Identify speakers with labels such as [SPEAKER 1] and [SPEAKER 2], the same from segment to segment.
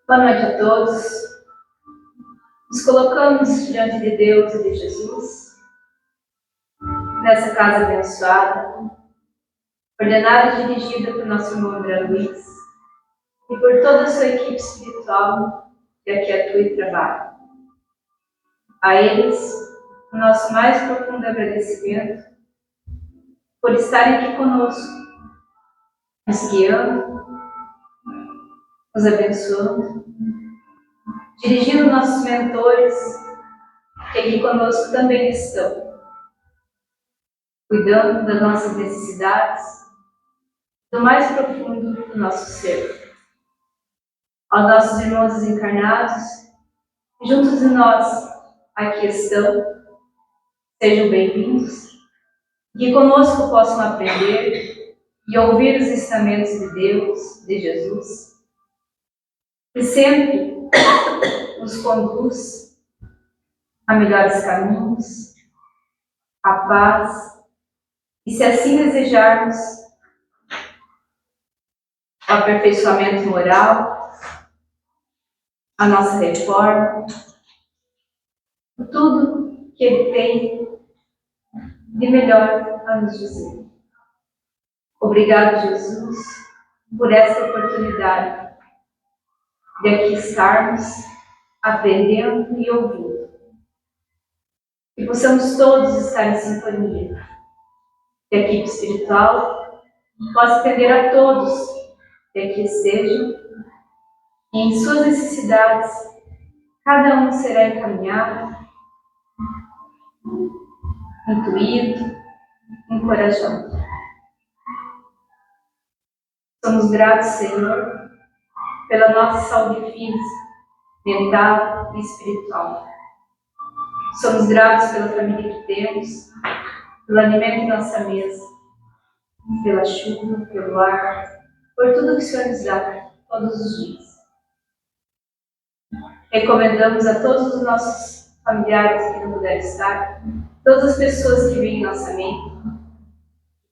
[SPEAKER 1] Boa noite a todos. Nos colocamos diante de Deus e de Jesus, nessa casa abençoada, ordenada e dirigida por nosso irmão André Luiz e por toda a sua equipe espiritual que aqui atua e trabalha. A eles, o nosso mais profundo agradecimento por estarem aqui conosco, nos guiando, nos abençoando, dirigindo nossos mentores, que aqui conosco também estão, cuidando das nossas necessidades, do mais profundo do nosso ser. Aos nossos irmãos desencarnados, juntos de nós aqui estão, sejam bem-vindos, que conosco possam aprender e ouvir os ensinamentos de Deus, de Jesus, que sempre nos conduz a melhores caminhos, a paz, e se assim desejarmos, o aperfeiçoamento moral, a nossa reforma, tudo que Ele tem de melhor a nos dizer. Obrigado, Jesus, por esta oportunidade de aqui estarmos aprendendo e ouvindo. Que possamos todos estar em sintonia. Que a equipe espiritual possa atender a todos que aqui estejam e em suas necessidades cada um será encaminhado, intuído, encorajado. Somos gratos, Senhor, pela nossa saúde física, mental e espiritual. Somos gratos pela família que temos, pelo alimento em nossa mesa, pela chuva, pelo ar, por tudo que o Senhor nos dá todos os dias. Recomendamos a todos os nossos familiares que não puderem estar, todas as pessoas que vivem em nossa mente,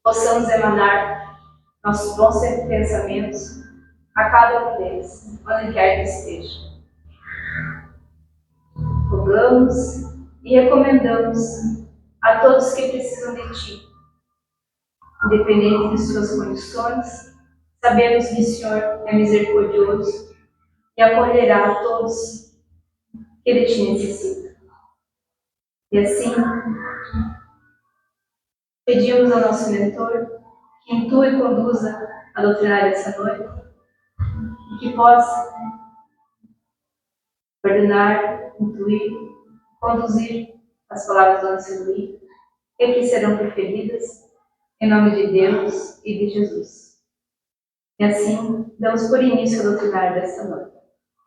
[SPEAKER 1] possamos emanar nossos bons pensamentos a cada um deles, onde quer que esteja. Rogamos e recomendamos a todos que precisam de Ti, independente de suas condições, sabemos que o Senhor é misericordioso e acolherá a todos que Ele te necessita. E assim, pedimos ao nosso mentor que intue e conduza a doutrinária dessa noite e que possa ordenar, intuir, conduzir as palavras do nosso Luís, e que serão preferidas em nome de Deus e de Jesus. E assim, damos por início a doutrinária desta noite.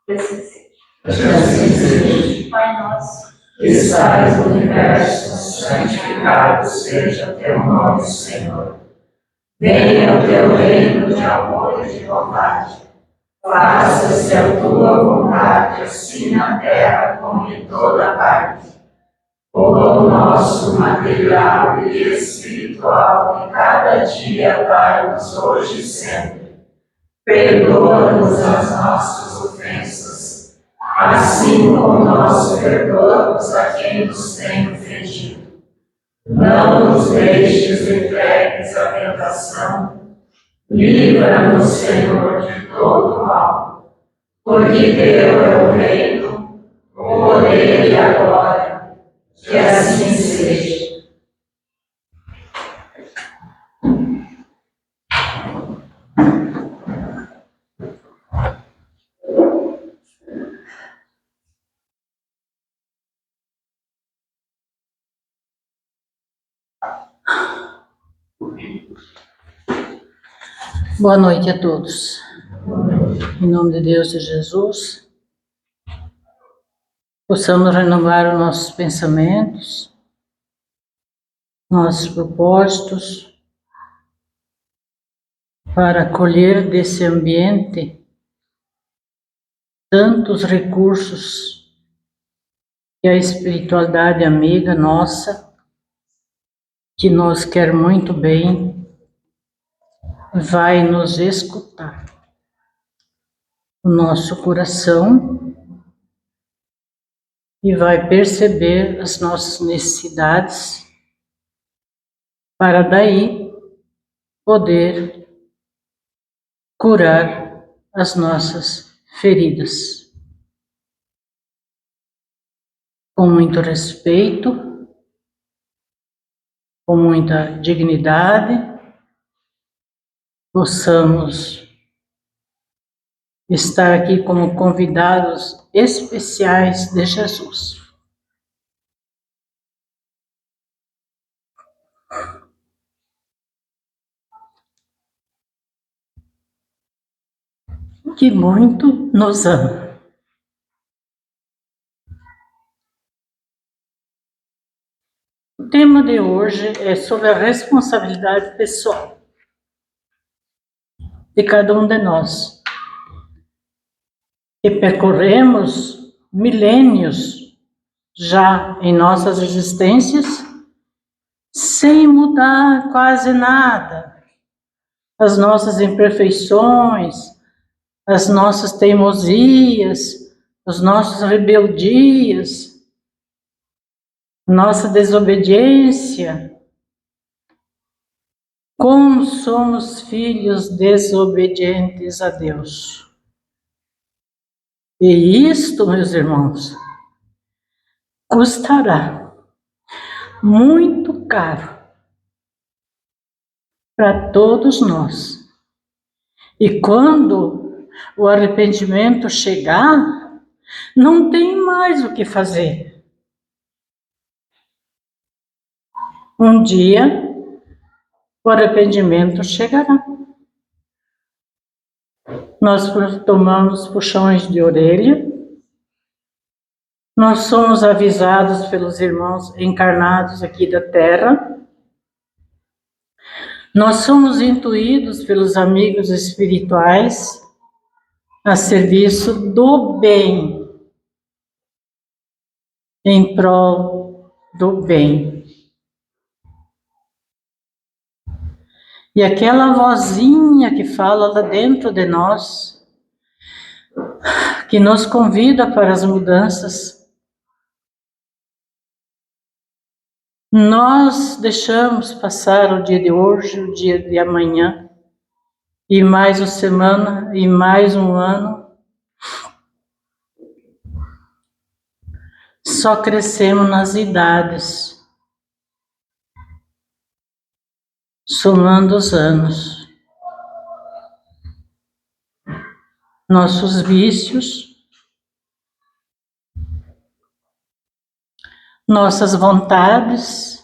[SPEAKER 1] Que assim seja.
[SPEAKER 2] Assim seja.
[SPEAKER 1] Pai nosso,
[SPEAKER 2] Que estais no universo, santificado seja teu nome, Senhor. Venha o teu reino de amor e de bondade. Faça-se a tua vontade, assim na terra como em toda parte. O pão nosso material e espiritual de cada dia dai-nos hoje e sempre. Perdoa-nos as nossas ofensas, assim como nós perdoamos a quem nos tem ofendido. Não nos deixes entregues à tentação, livra-nos, Senhor, de todo mal, porque teu é o reino, o poder e a glória, que assim seja.
[SPEAKER 3] Boa noite a todos. Em nome de Deus e Jesus, possamos renovar os nossos pensamentos, nossos propósitos, para colher desse ambiente tantos recursos que a espiritualidade amiga nossa, que nos quer muito bem, vai nos escutar. o nosso coração e vai perceber as nossas necessidades para daí poder curar as nossas feridas. Com muito respeito, com muita dignidade, possamos estar aqui como convidados especiais de Jesus. Que muito nos ama. O tema de hoje é sobre a responsabilidade pessoal de cada um de nós. E percorremos milênios já em nossas existências sem mudar quase nada. As nossas imperfeições, as nossas teimosias, as nossas rebeldias, nossa desobediência. Como somos filhos desobedientes a Deus. E isto, meus irmãos, custará muito caro para todos nós. E quando o arrependimento chegar, não tem mais o que fazer. Um dia, o arrependimento chegará. Nós tomamos puxões de orelha, nós somos avisados pelos irmãos encarnados aqui da Terra, nós somos intuídos pelos amigos espirituais a serviço do bem, em prol do bem. E aquela vozinha que fala lá dentro de nós, que nos convida para as mudanças, nós deixamos passar o dia de hoje, o dia de amanhã, e mais uma semana, e mais um ano. Só crescemos nas idades, somando os anos. Nossos vícios, nossas vontades,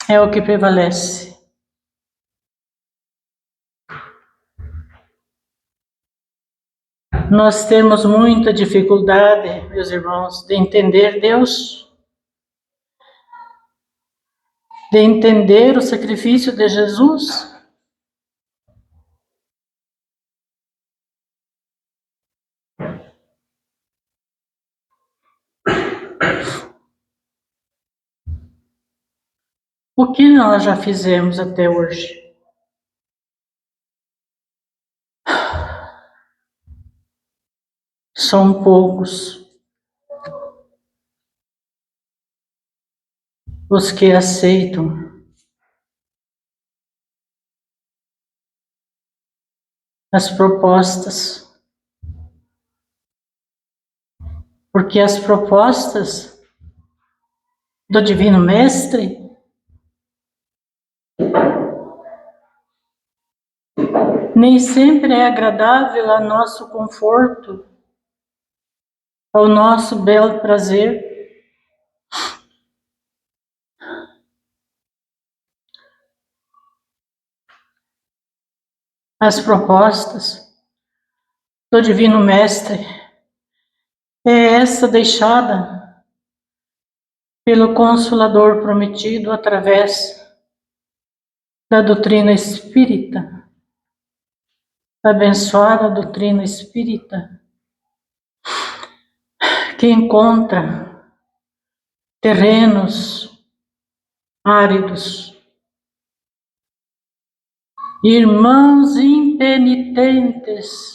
[SPEAKER 3] é o que prevalece. Nós temos muita dificuldade, meus irmãos, de entender Deus, de entender o sacrifício de Jesus. O que nós já fizemos até hoje? São poucos os que aceitam as propostas, porque as propostas do Divino Mestre nem sempre é agradável ao nosso conforto, ao nosso belo prazer. As propostas do Divino Mestre é essa deixada pelo Consolador prometido através da doutrina espírita, da abençoada doutrina espírita, que encontra terrenos áridos, irmãos impenitentes,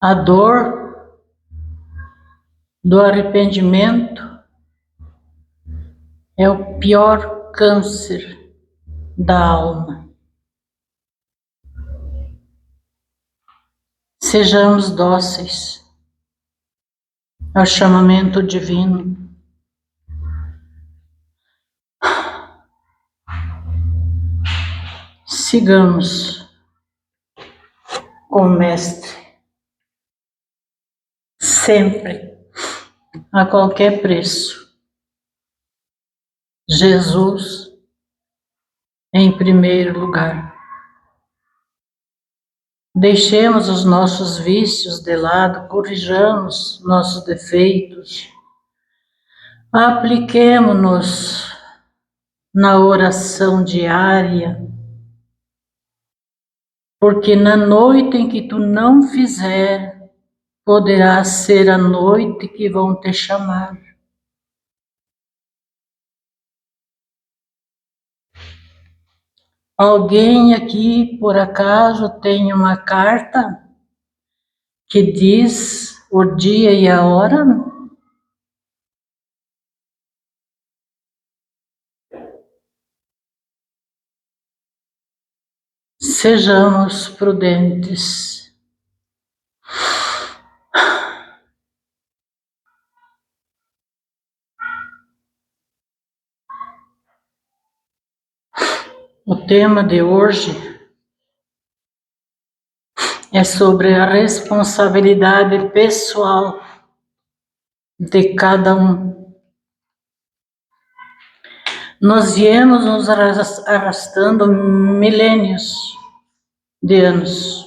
[SPEAKER 3] a dor do arrependimento é o pior câncer da alma. Sejamos dóceis ao chamamento divino. Sigamos com o Mestre, sempre, a qualquer preço. Jesus em primeiro lugar. Deixemos os nossos vícios de lado, corrijamos nossos defeitos, apliquemo-nos na oração diária, porque na noite em que tu não fizer, poderá ser a noite que vão te chamar. Alguém aqui, por acaso, tem uma carta que diz o dia e a hora? Sejamos prudentes. O tema de hoje é sobre a responsabilidade pessoal de cada um. Nós viemos nos arrastando milênios de anos,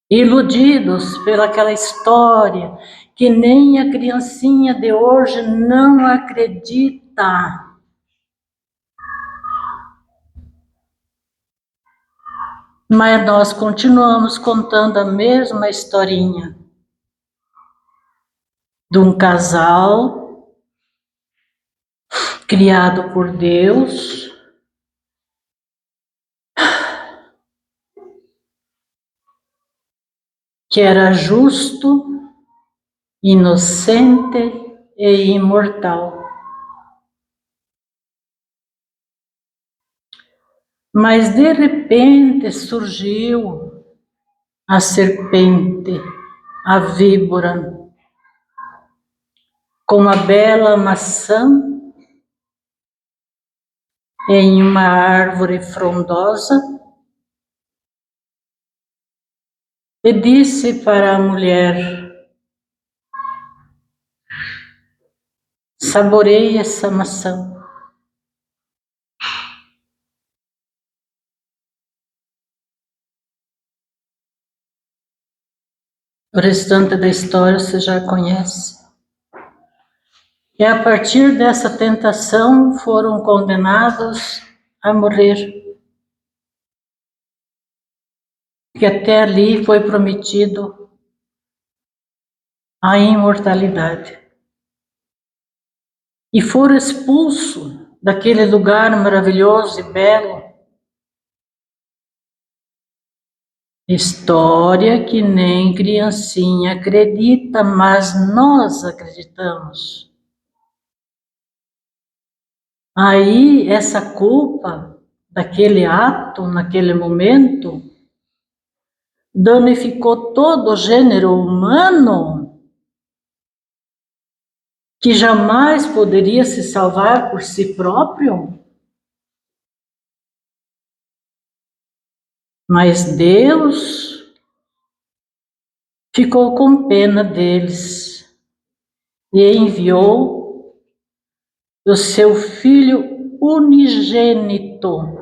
[SPEAKER 3] iludidos pelaquela história que nem a criancinha de hoje não acredita. Mas nós continuamos contando a mesma historinha de um casal criado por Deus, que era justo, inocente e imortal. Mas de repente surgiu a serpente, a víbora, com uma bela maçã em uma árvore frondosa e disse para a mulher: saboreie essa maçã. O restante da história você já conhece. E a partir dessa tentação foram condenados a morrer. Que até ali foi prometido a imortalidade. E foram expulsos daquele lugar maravilhoso e belo. História que nem criancinha acredita, mas nós acreditamos. Aí essa culpa daquele ato, naquele momento, danificou todo o gênero humano, que jamais poderia se salvar por si próprio. Mas Deus ficou com pena deles e enviou o seu Filho unigênito,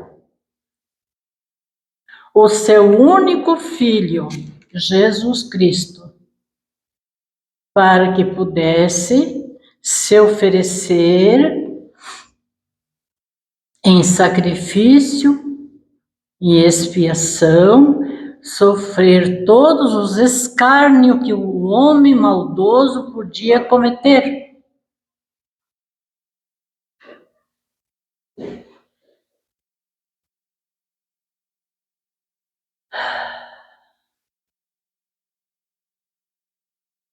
[SPEAKER 3] o seu único Filho, Jesus Cristo, para que pudesse se oferecer em sacrifício e expiação, sofrer todos os escárnios que o homem maldoso podia cometer.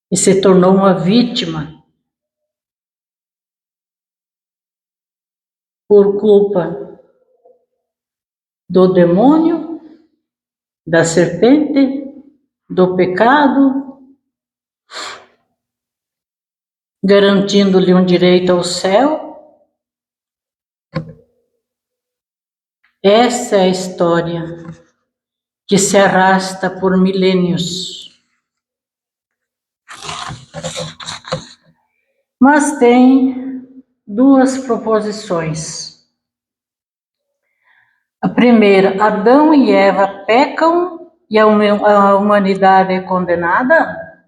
[SPEAKER 3] E se tornou uma vítima por culpa do demônio, da serpente, do pecado, garantindo-lhe um direito ao céu. Essa é a história que se arrasta por milênios. Mas tem duas proposições. A primeira, Adão e Eva pecam e a humanidade é condenada?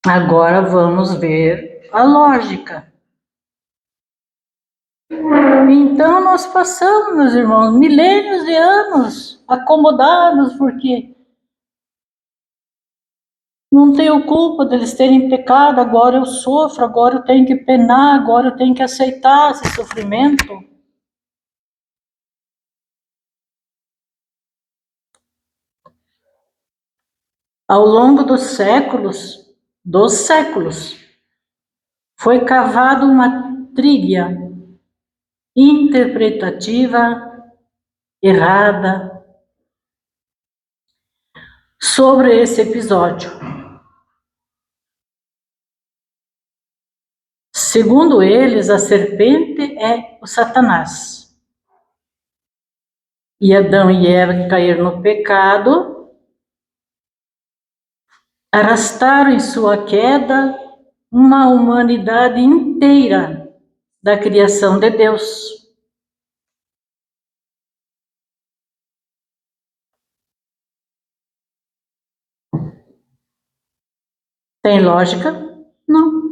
[SPEAKER 3] Agora vamos ver a lógica. Então nós passamos, meus irmãos, milênios de anos acomodados, porque não tenho culpa deles terem pecado, agora eu sofro, agora eu tenho que penar, agora eu tenho que aceitar esse sofrimento. Ao longo dos séculos, foi cavada uma trilha interpretativa errada sobre esse episódio. Segundo eles, a serpente é o Satanás. E Adão e Eva, que caíram no pecado, arrastaram em sua queda uma humanidade inteira da criação de Deus. Tem lógica? Não.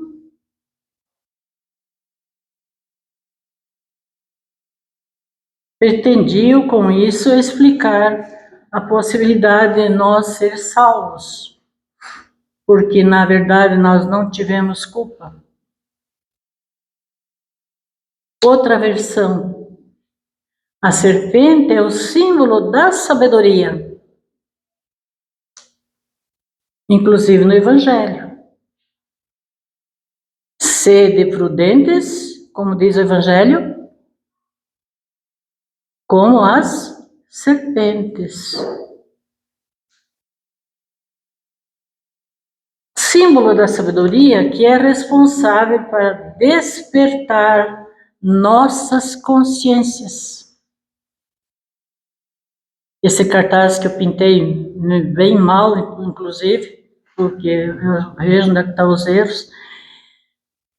[SPEAKER 3] Pretendiam com isso explicar a possibilidade de nós ser salvos, porque na verdade nós não tivemos culpa. Outra versão, a serpente é o símbolo da sabedoria, inclusive no Evangelho. Sede prudentes, como diz o Evangelho, como as serpentes. Símbolo da sabedoria que é responsável para despertar nossas consciências. Esse cartaz que eu pintei bem mal, inclusive, porque eu vejo onde estão os erros,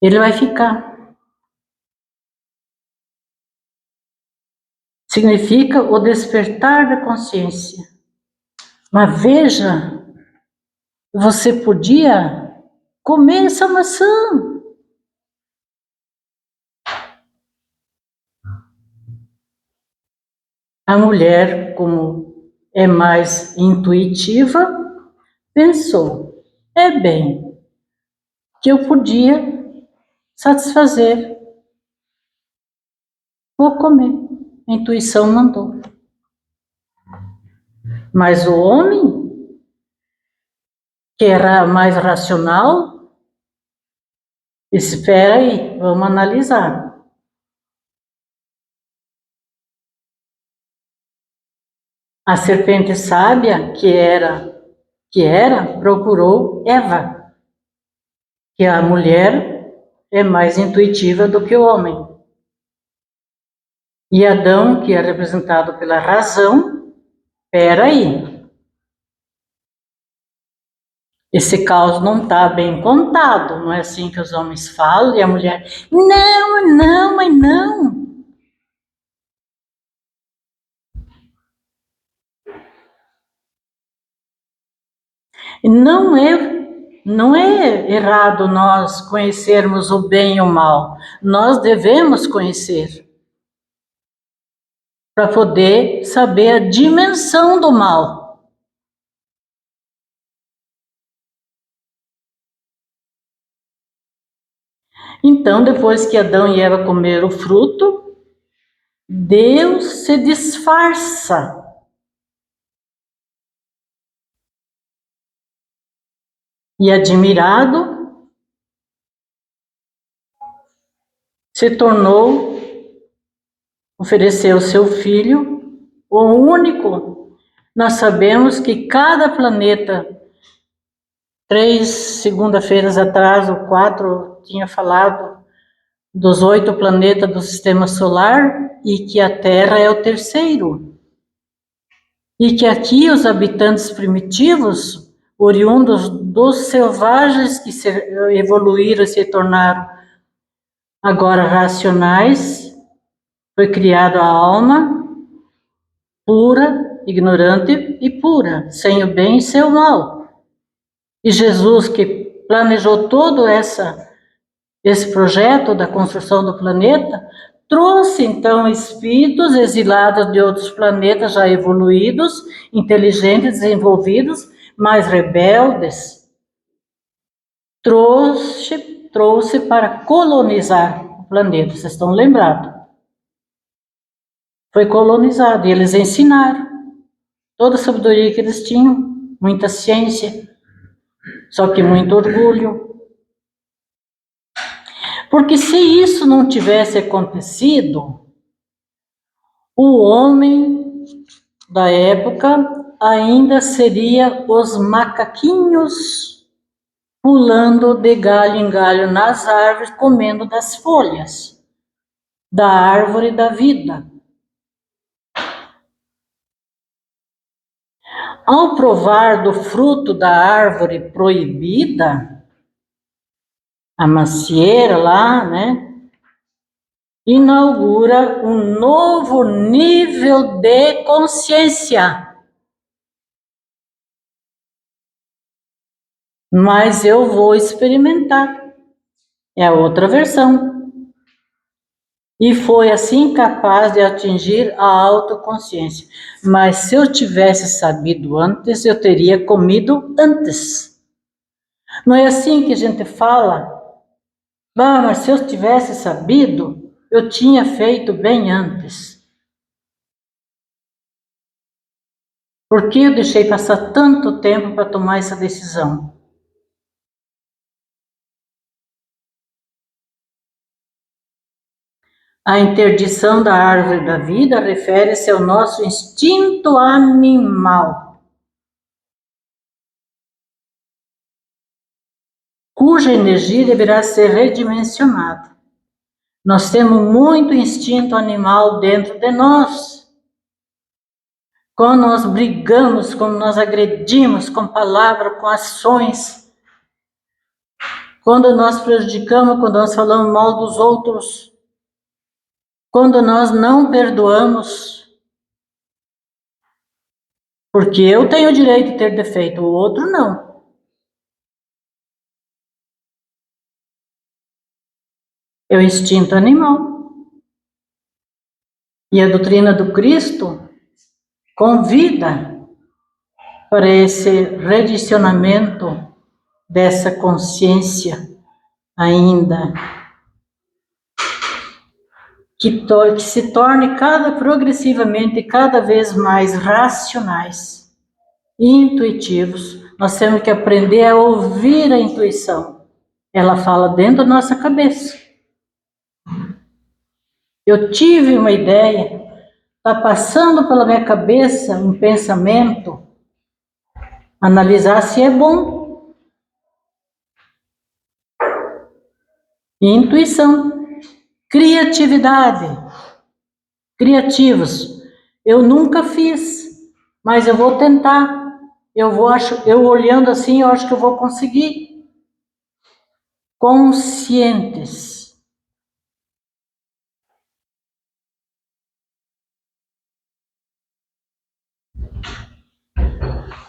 [SPEAKER 3] ele vai ficar. Significa o despertar da consciência. Mas veja, você podia comer essa maçã. A mulher, como é mais intuitiva, pensou, é bem, que eu podia satisfazer. Vou comer. A intuição mandou. Mas o homem, que era mais racional, espera aí, vamos analisar. A serpente sábia, que era, procurou Eva, que a mulher é mais intuitiva do que o homem. E Adão, que é representado pela razão, espera aí. Esse caos não está bem contado, não é assim que os homens falam, e a mulher, não, não, mas não. Não é errado nós conhecermos o bem e o mal. Nós devemos conhecer para poder saber a dimensão do mal. Então, depois que Adão e Eva comeram o fruto, Deus se disfarça. E admirado, se tornou, ofereceu seu filho, o único. Nós sabemos que cada planeta, 3 segunda-feiras atrás, ou 4, tinha falado dos 8 planetas do sistema solar, e que a Terra é o terceiro. E que aqui os habitantes primitivos, oriundos dos selvagens que evoluíram e se tornaram agora racionais, foi criada a alma pura, ignorante e pura, sem o bem e sem o mal. E Jesus, que planejou todo esse projeto da construção do planeta, trouxe então espíritos exilados de outros planetas já evoluídos, inteligentes, desenvolvidos, mas rebeldes. Trouxe para colonizar o planeta, vocês estão lembrados? Foi colonizado e eles ensinaram toda a sabedoria que eles tinham, muita ciência, só que muito orgulho. Porque se isso não tivesse acontecido, o homem da época ainda seria os macaquinhos pulando de galho em galho nas árvores, comendo das folhas da árvore da vida. Ao provar do fruto da árvore proibida, a macieira lá, né? Inaugura um novo nível de consciência. Mas eu vou experimentar. É a outra versão. E foi assim capaz de atingir a autoconsciência. Mas se eu tivesse sabido antes, eu teria comido antes. Não é assim que a gente fala? Mas se eu tivesse sabido, eu tinha feito bem antes. Por que eu deixei passar tanto tempo para tomar essa decisão? A interdição da árvore da vida refere-se ao nosso instinto animal, cuja energia deverá ser redimensionada. Nós temos muito instinto animal dentro de nós. Quando nós brigamos, quando nós agredimos com palavras, com ações, quando nós prejudicamos, quando nós falamos mal dos outros, quando nós não perdoamos, porque eu tenho o direito de ter defeito, o outro não. É o instinto animal. E a doutrina do Cristo convida para esse redicionamento dessa consciência ainda, que se torne progressivamente cada vez mais racionais, intuitivos. Nós temos que aprender a ouvir a intuição. Ela fala dentro da nossa cabeça. Eu tive uma ideia, está passando pela minha cabeça um pensamento, analisar se é bom. Intuição, criatividade, criativos. Eu nunca fiz, mas eu vou tentar. eu olhando assim, eu acho que eu vou conseguir. Conscientes.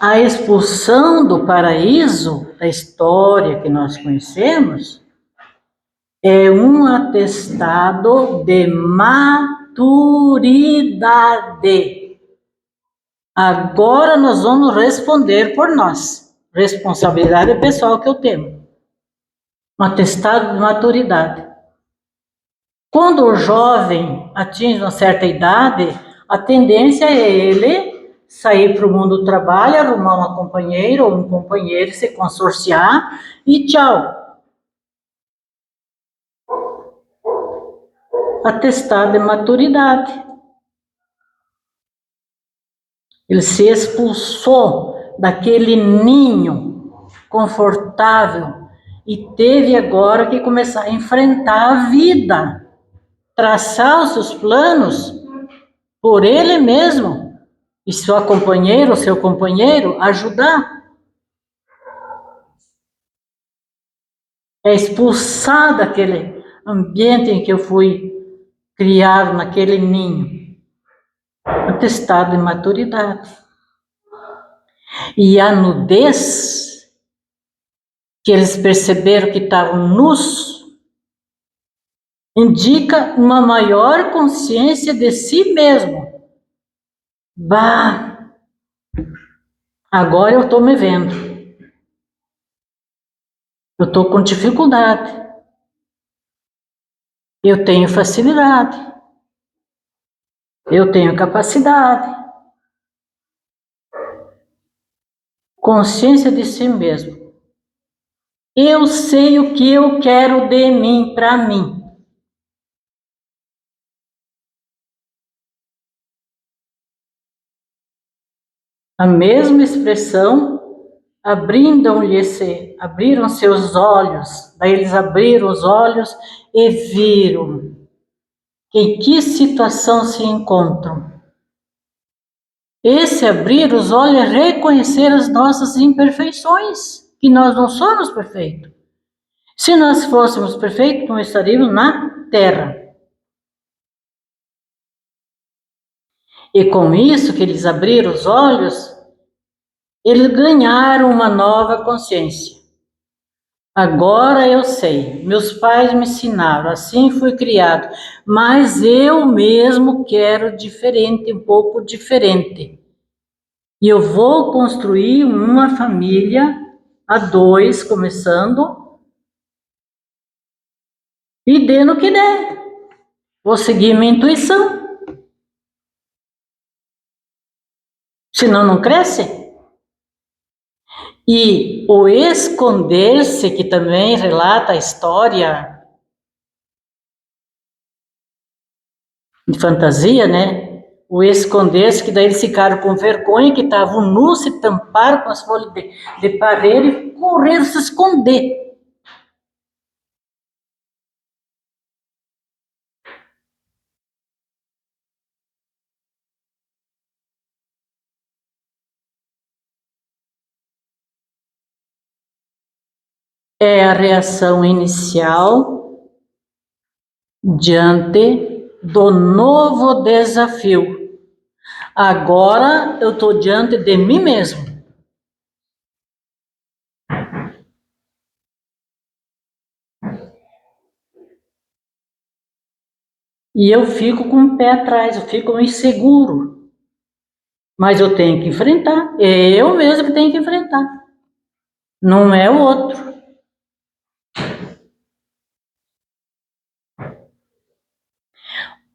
[SPEAKER 3] A expulsão do paraíso, da história que nós conhecemos, é um atestado de maturidade. Agora nós vamos responder por nós. Responsabilidade pessoal que eu tenho. Um atestado de maturidade. Quando o jovem atinge uma certa idade, a tendência é ele sair para o mundo do trabalho, arrumar uma companheira ou um companheiro, se consorciar e tchau. Atestado de maturidade. Ele se expulsou daquele ninho confortável e teve agora que começar a enfrentar a vida, traçar os seus planos por ele mesmo e sua companheira ou seu companheiro ajudar. É expulsar daquele ambiente em que eu fui criado, naquele ninho. Atestado de maturidade. E a nudez, que eles perceberam que estavam nus, indica uma maior consciência de si mesmo. Bah, agora eu estou me vendo. Eu estou com dificuldade. Eu tenho facilidade. Eu tenho capacidade. Consciência de si mesmo. Eu sei o que eu quero de mim, para mim. A mesma expressão, abriram seus olhos, daí eles abriram os olhos e viram em que situação se encontram. Esse abrir os olhos é reconhecer as nossas imperfeições, que nós não somos perfeitos. Se nós fôssemos perfeitos, não estaríamos na Terra. E com isso que eles abriram os olhos, eles ganharam uma nova consciência. Agora eu sei, meus pais me ensinaram, assim fui criado, mas eu mesmo quero diferente, um pouco diferente. E eu vou construir uma família a dois, começando, e dê no que der. Vou seguir minha intuição. Senão não cresce. E o esconder-se, que também relata a história de fantasia, né? O esconder-se, que daí eles ficaram com vergonha, que estavam nus, se tamparam com as folhas de parede e correram se esconder. É a reação inicial diante do novo desafio. Agora eu estou diante de mim mesmo. E eu fico com o pé atrás, eu fico inseguro. Mas eu tenho que enfrentar, é eu mesmo que tenho que enfrentar. Não é o outro.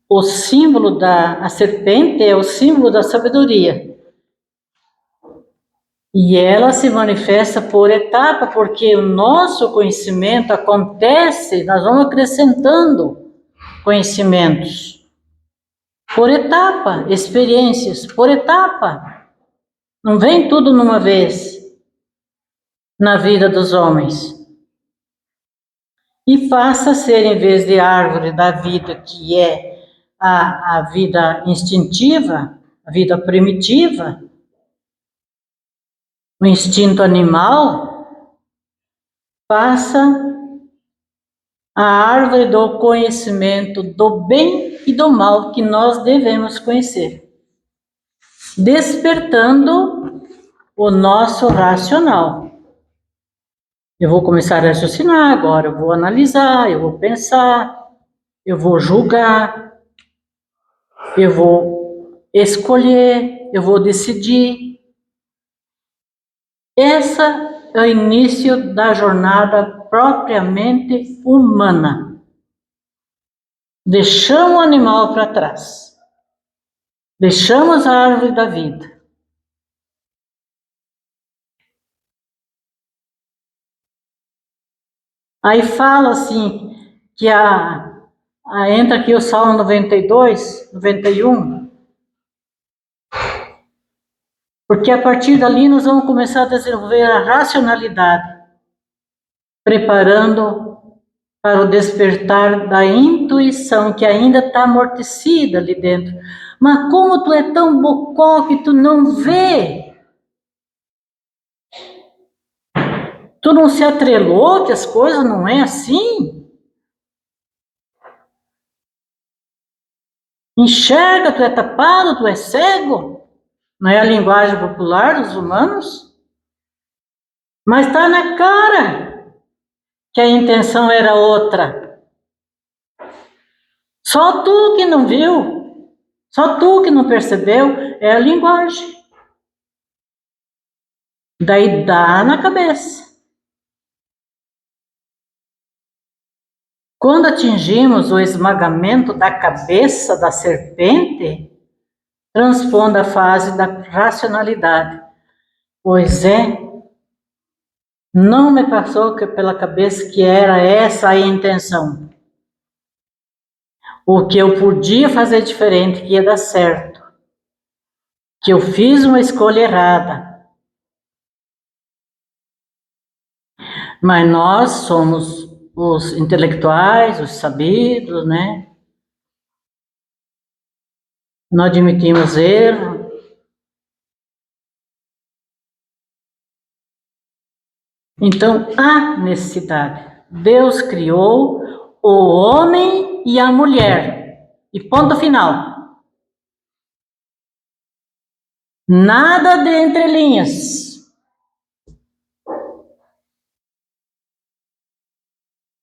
[SPEAKER 3] O símbolo a serpente é o símbolo da sabedoria. E ela se manifesta por etapa, porque o nosso conhecimento acontece, nós vamos acrescentando conhecimentos. Por etapa, experiências, por etapa. Não vem tudo numa vez na vida dos homens. E passa a ser, em vez de árvore da vida, que é a vida instintiva, a vida primitiva, o instinto animal, passa a árvore do conhecimento do bem e do mal que nós devemos conhecer, despertando o nosso racional. Eu vou começar a raciocinar agora, eu vou analisar, eu vou pensar, eu vou julgar, eu vou escolher, eu vou decidir. Essa é o início da jornada propriamente humana. Deixamos o animal para trás. Deixamos a árvore da vida. Aí fala assim, que entra aqui o Salmo 92, 91, porque a partir dali nós vamos começar a desenvolver a racionalidade, preparando para o despertar da intuição que ainda está amortecida ali dentro. Mas como tu é tão bocó que tu não vê? Tu não se atrelou que as coisas não é assim? Enxerga, tu é tapado, tu é cego? Não é a linguagem popular dos humanos? Mas está na cara que a intenção era outra. Só tu que não viu, só tu que não percebeu, é a linguagem. Daí dá na cabeça. Quando atingimos o esmagamento da cabeça da serpente, transpondo a fase da racionalidade. Pois é, não me passou pela cabeça que era essa a intenção. O que eu podia fazer diferente, que ia dar certo. Que eu fiz uma escolha errada. Mas nós somos os intelectuais, os sabidos, né? Não admitimos erro. Então, há necessidade. Deus criou o homem e a mulher. E ponto final. Nada de entrelinhas.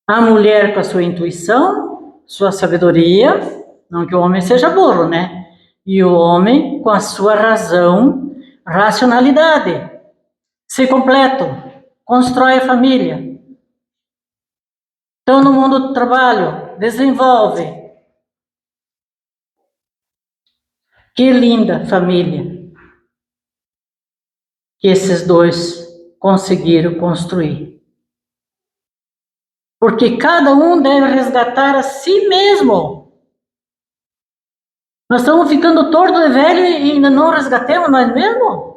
[SPEAKER 3] A mulher com a sua intuição, sua sabedoria, não que o homem seja burro, né? E o homem com a sua razão, racionalidade. Se completam, constrói a família. Estão no mundo do trabalho, desenvolve. Que linda família que esses dois conseguiram construir. Porque cada um deve resgatar a si mesmo. Nós estamos ficando torto de velho e ainda não resgatemos nós mesmos?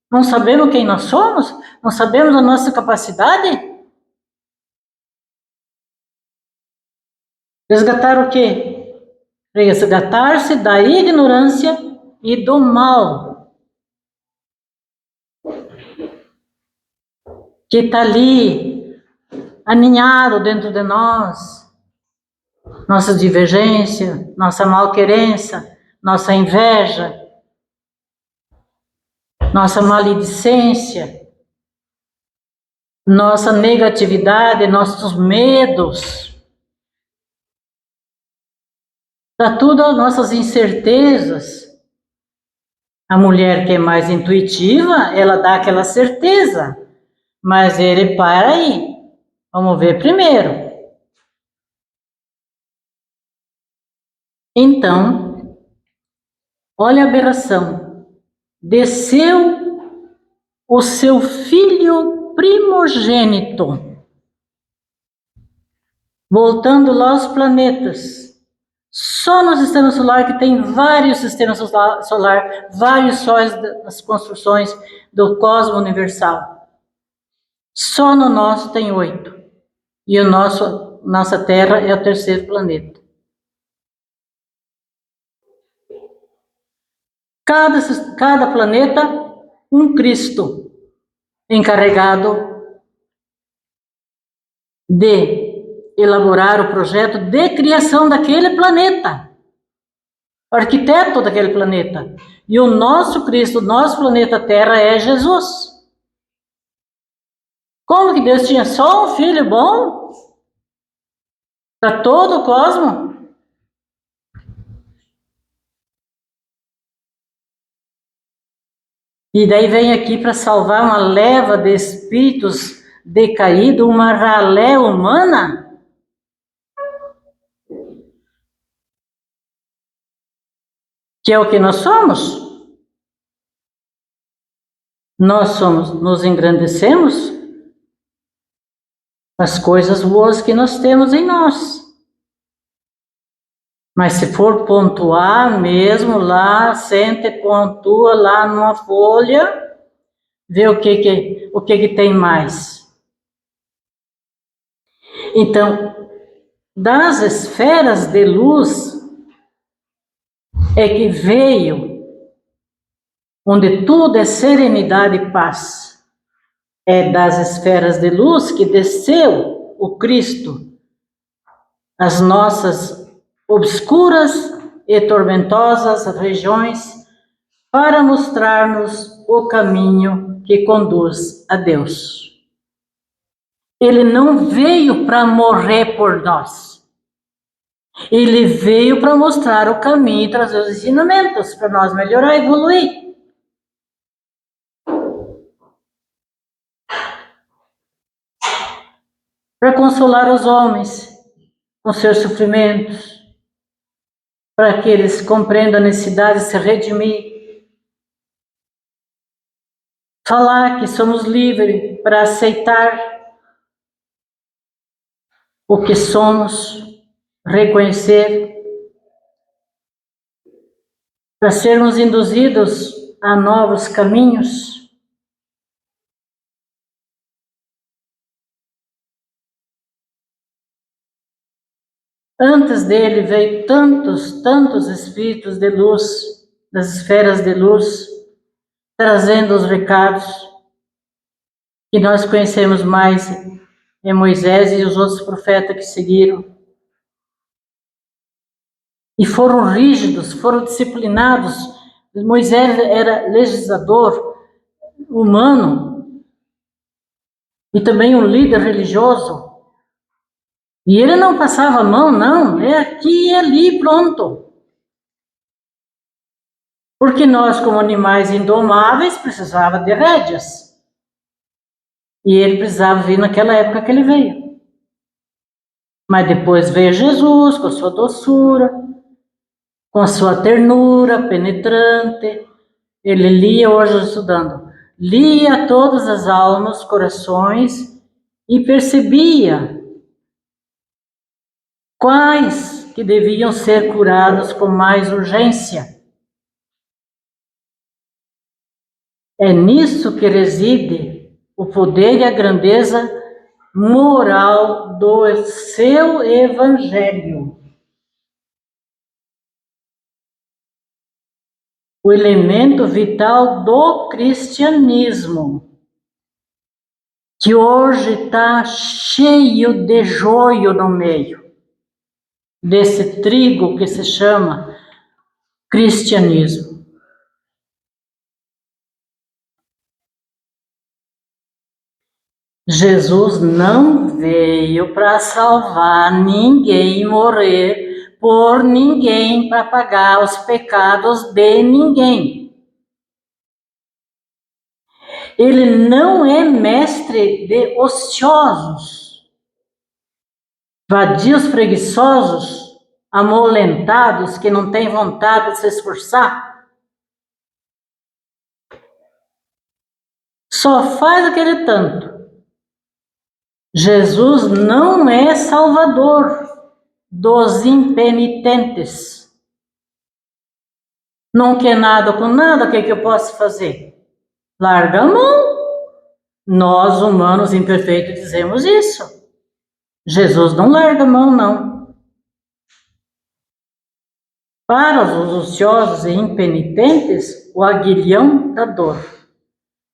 [SPEAKER 3] Não sabemos quem nós somos? Não sabemos a nossa capacidade? Resgatar o quê? Resgatar-se da ignorância e do mal que está ali, aninhado dentro de nós. Nossa divergência, nossa malquerença, nossa inveja, nossa maledicência, nossa negatividade, nossos medos. Está tudo as nossas incertezas. A mulher que é mais intuitiva, ela dá aquela certeza. Mas ele para aí. Vamos ver primeiro. Então, olha a aberração. Desceu o seu filho primogênito. Voltando lá aos planetas. Só no sistema solar que tem vários sistemas solar, vários sóis das construções do cosmos universal. Só no nosso tem 8. E nossa Terra é o terceiro planeta. Cada planeta, um Cristo. encarregado de elaborar o projeto de criação daquele planeta, arquiteto daquele planeta. E o nosso Cristo, nosso planeta Terra é Jesus. Como que Deus tinha só um filho bom para todo o cosmos? E daí vem aqui para salvar uma leva de espíritos decaídos, uma ralé humana? Que é o que nós somos? Nós nos engrandecemos as coisas boas que nós temos em nós. Mas se for pontuar mesmo lá, senta e pontua lá numa folha, vê o que tem mais. Então, das esferas de luz é que veio, onde tudo é serenidade e paz. É das esferas de luz que desceu o Cristo, as nossas obscuras e tormentosas regiões, para mostrar-nos o caminho que conduz a Deus. Ele não veio para morrer por nós. Ele veio para mostrar o caminho e trazer os ensinamentos para nós melhorar e evoluir. Para consolar os homens com seus sofrimentos, para que eles compreendam a necessidade de se redimir. Falar que somos livres para aceitar o que somos, reconhecer, para sermos induzidos a novos caminhos. Antes dele veio tantos espíritos de luz, das esferas de luz, trazendo os recados que nós conhecemos mais em Moisés e os outros profetas que seguiram. E foram rígidos, foram disciplinados. Moisés era legislador humano e também um líder religioso. E ele não passava a mão, não. É aqui e ali, pronto. Porque nós, como animais indomáveis, precisava de rédeas. E ele precisava vir naquela época que ele veio. Mas depois veio Jesus com a sua doçura, com a sua ternura penetrante. Ele lia, hoje estudando, lia todas as almas, corações e percebia quais que deviam ser curados com mais urgência. É nisso que reside o poder e a grandeza moral do seu evangelho. O elemento vital do cristianismo, que hoje está cheio de joio no meio desse trigo que se chama cristianismo. Jesus não veio para salvar ninguém, morrer por ninguém, para pagar os pecados de ninguém. Ele não é mestre de ociosos, vadios preguiçosos, amolentados, que não têm vontade de se esforçar. Só faz aquele tanto. Jesus não é salvador dos impenitentes. Não quer nada com nada, o que eu posso fazer? Larga a mão. Nós, humanos imperfeitos, dizemos isso. Jesus não larga a mão, não. Para os ociosos e impenitentes, o aguilhão da dor.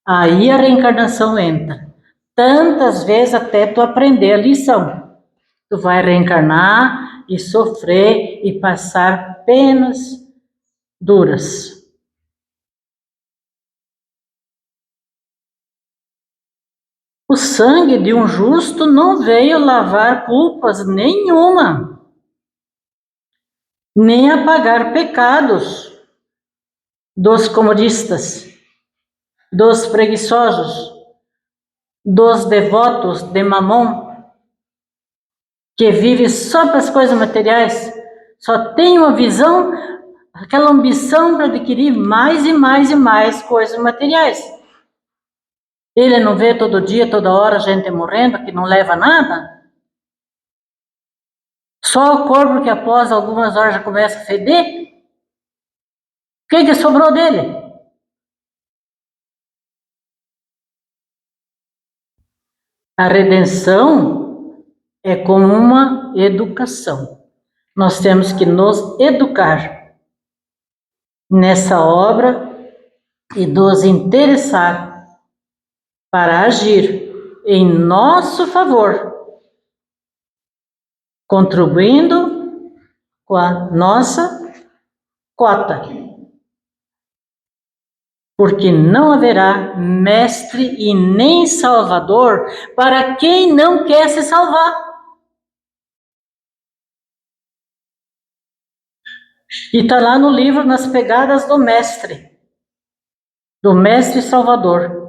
[SPEAKER 3] Aí a reencarnação entra. Tantas vezes até tu aprender a lição. Tu vai reencarnar e sofrer e passar penas duras. O sangue de um justo não veio lavar culpas nenhuma, nem apagar pecados dos comodistas, dos preguiçosos, dos devotos de Mamon, que vivem só para as coisas materiais, só tem uma visão, aquela ambição para adquirir mais e mais e mais coisas materiais. Ele não vê todo dia, toda hora, gente morrendo, que não leva nada? Só o corpo que após algumas horas já começa a feder? O que sobrou dele? A redenção é como uma educação. Nós temos que nos educar nessa obra e nos interessar para agir em nosso favor, contribuindo com a nossa cota. Porque não haverá mestre e nem salvador para quem não quer se salvar. E está lá no livro, Nas Pegadas do Mestre Salvador.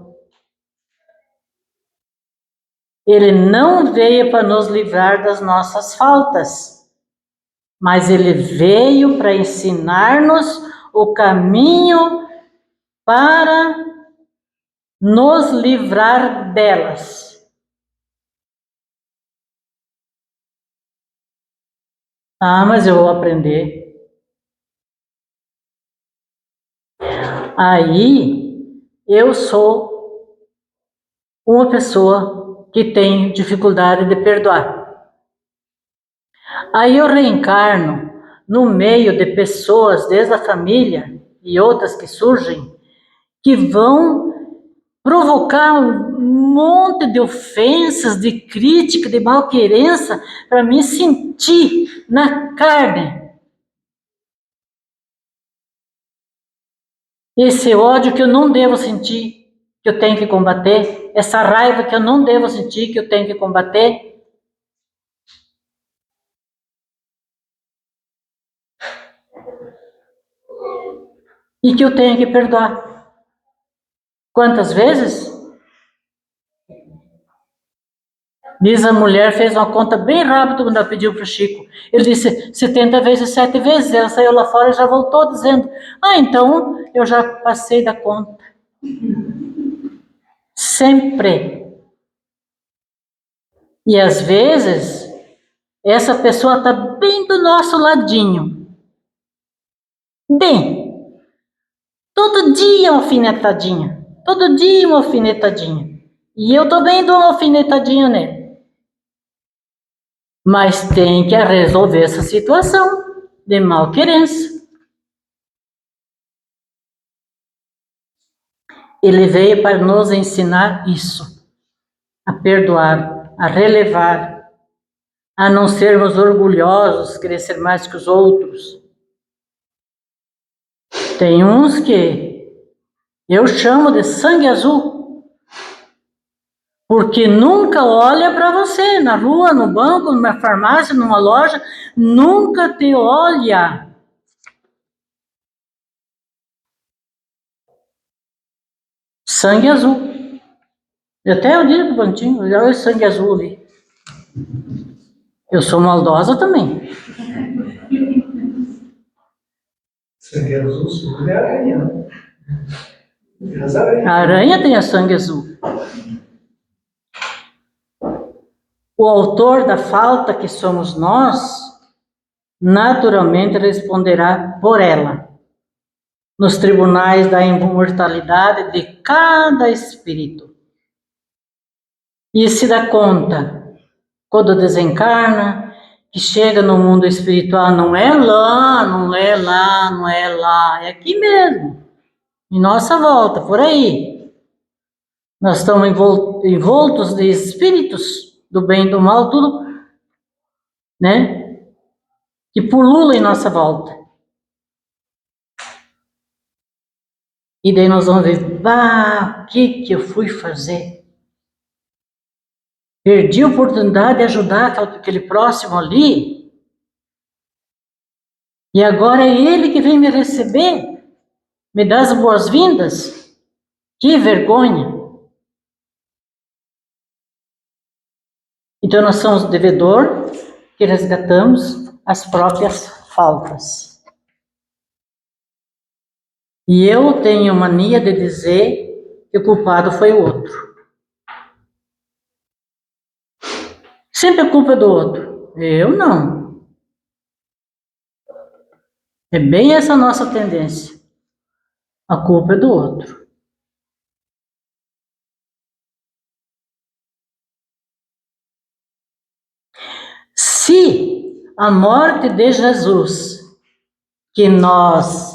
[SPEAKER 3] Ele não veio para nos livrar das nossas faltas, mas ele veio para ensinar-nos o caminho para nos livrar delas. Ah, mas eu vou aprender. Aí, eu sou uma pessoa que tem dificuldade de perdoar. Aí eu reencarno no meio de pessoas, desde a família e outras que surgem, que vão provocar um monte de ofensas, de crítica, de malquerença, para me sentir na carne esse ódio que eu não devo sentir, que eu tenho que combater, essa raiva que eu não devo sentir, que eu tenho que combater. E que eu tenho que perdoar. Quantas vezes? Diz a mulher, fez uma conta bem rápida quando ela pediu para o Chico. Ele disse 70 vezes, 7 vezes. Ela saiu lá fora e já voltou dizendo, então eu já passei da conta. Sempre. E às vezes, essa pessoa está bem do nosso ladinho. Bem. Todo dia uma alfinetadinha. Todo dia uma alfinetadinha. E eu também dou uma alfinetadinha nele. Mas tem que resolver essa situação de malquerença. Ele veio para nos ensinar isso. A perdoar, a relevar, a não sermos orgulhosos, querer ser mais que os outros. Tem uns que eu chamo de sangue azul. Porque nunca olha para você, na rua, no banco, numa farmácia, numa loja, nunca te olha. Sangue azul. Até eu digo pro Vantinho, olha o sangue azul ali. Eu sou maldosa também.
[SPEAKER 2] Sangue azul, suco de aranha.
[SPEAKER 3] A aranha tem a sangue azul. O autor da falta que somos nós, naturalmente responderá por ela, nos tribunais da imortalidade de cada espírito. E se dá conta, quando desencarna, que chega no mundo espiritual, não é lá, não é lá, não é lá, é aqui mesmo, em nossa volta, por aí. Nós estamos envoltos de espíritos do bem e do mal, tudo, né? Que pululam em nossa volta. E daí nós vamos ver, o que eu fui fazer? Perdi a oportunidade de ajudar aquele próximo ali. E agora é ele que vem me receber, me dá as boas-vindas. Que vergonha! Então nós somos devedor que resgatamos as próprias faltas. E eu tenho mania de dizer que o culpado foi o outro. Sempre a culpa é do outro. Eu não. É bem essa a nossa tendência. A culpa é do outro. Se a morte de Jesus, que nós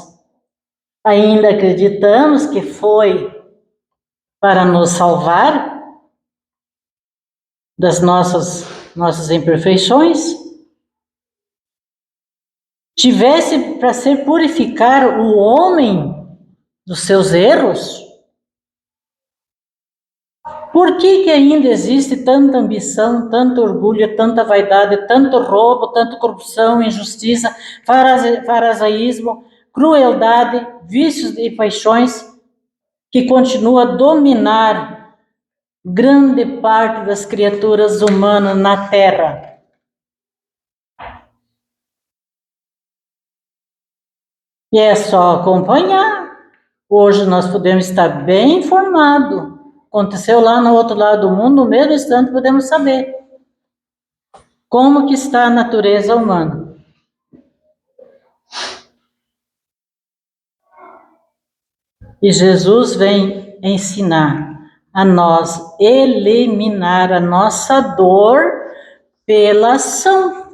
[SPEAKER 3] ainda acreditamos que foi para nos salvar das nossas imperfeições, tivesse para ser purificar o homem dos seus erros, por que ainda existe tanta ambição, tanto orgulho, tanta vaidade, tanto roubo, tanta corrupção, injustiça, farisaísmo, crueldade, vícios e paixões que continua a dominar grande parte das criaturas humanas na Terra? E é só acompanhar. Hoje nós podemos estar bem informados. Aconteceu lá no outro lado do mundo, no mesmo instante podemos saber como que está a natureza humana. E Jesus vem ensinar a nós eliminar a nossa dor pela ação.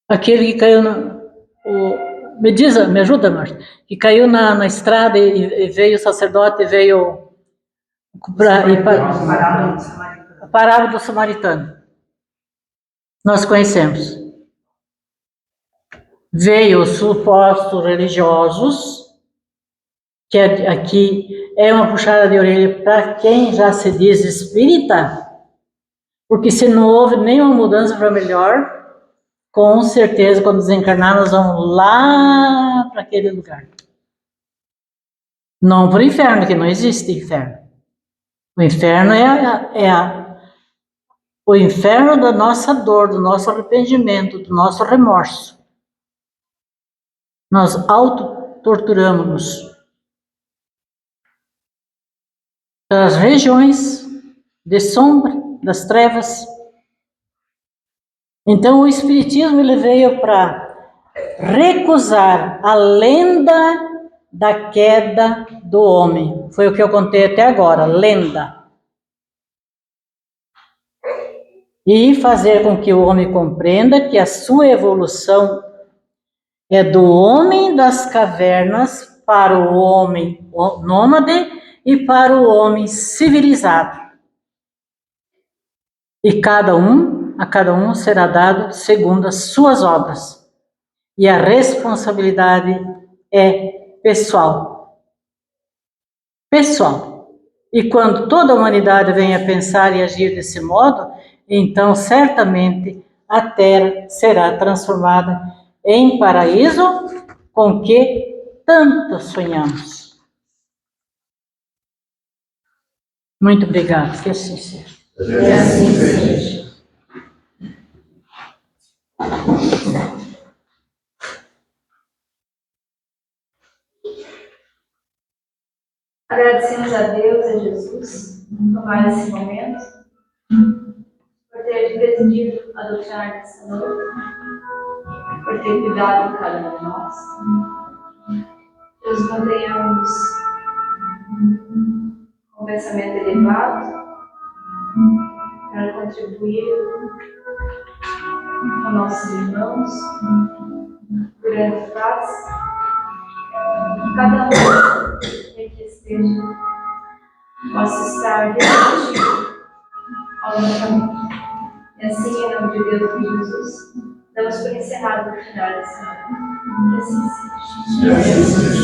[SPEAKER 3] Aquele que caiu me ajuda, Marta, que caiu na estrada e veio o sacerdote, veio a parábola do samaritano. Nós conhecemos. Veio os supostos religiosos, que aqui é uma puxada de orelha para quem já se diz espírita, porque se não houve nenhuma mudança para melhor, com certeza, quando desencarnar, nós vamos lá para aquele lugar. Não para o inferno, que não existe inferno. O inferno o inferno da nossa dor, do nosso arrependimento, do nosso remorso. Nós auto-torturamos-nos. Das regiões de sombra, das trevas. Então o Espiritismo ele veio para recusar a lenda da queda do homem. Foi o que eu contei até agora, lenda. E fazer com que o homem compreenda que a sua evolução é do homem das cavernas para o homem nômade e para o homem civilizado. E a cada um será dado segundo as suas obras. E a responsabilidade é pessoal. Pessoal. E quando toda a humanidade vem a pensar e agir desse modo, então certamente a Terra será transformada em paraíso com que tanto sonhamos. Muito obrigada. Que assim seja.
[SPEAKER 2] Que assim seja.
[SPEAKER 1] Agradecemos a Deus e a Jesus por mais esse momento, por ter decidido adotar nessa noite, por ter cuidado de cada um de nós. Deus, mantenhamos um pensamento elevado para contribuir com nossos irmãos, grande paz, que cada um que esteja possa estar receptivo ao meu caminho. E assim, em nome de Deus e de Jesus, damos por encerrado o final dessa hora. Que assim seja.